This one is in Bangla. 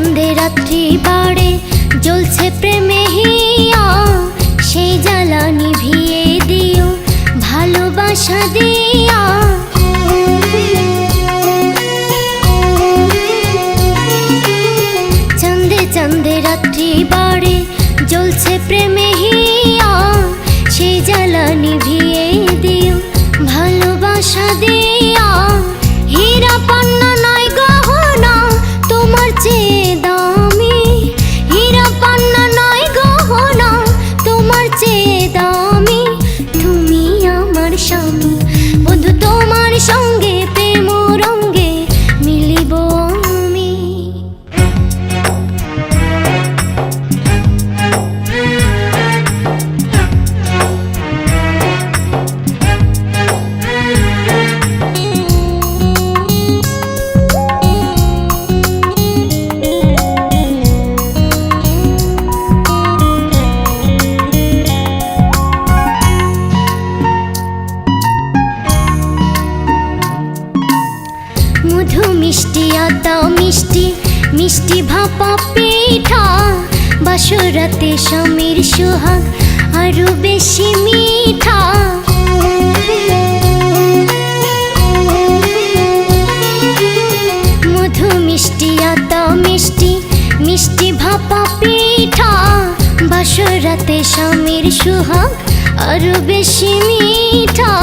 চাঁদে রাত্রি বাড়ে জ্বলছে প্রেমে হিয়া, সেই জ্বালা নিভিয়ে দিও ভালোবাসা দিয়া। চাঁদে চাঁদে রাত্রি বাড়ে জ্বলছে প্রেমে হিয়া, সেই জ্বালা নিভিয়ে দিও ভালোবাসা দিয়া। হীরা পান্না নয় গহনা তোমার চেয়ে দামি, হীরা পান্না নয় গহনা তোমার চেয়ে দামি। তুমি আমার স্বামী বন্ধু, তোমার সঙ্গে প্রেম রঙ্গে মিলিব আমি। মধু মিষ্টি আতা মিষ্টি মিষ্টি ভাপা পিঠা, বাসরাতে স্বামীর সোহাগ আরো বেশি মিঠা। মধু মিষ্টি আতা মিষ্টি মিষ্টি ভাপা পিঠা, বাসরাতে স্বামীর সোহাগ আরো বেশি মিঠা।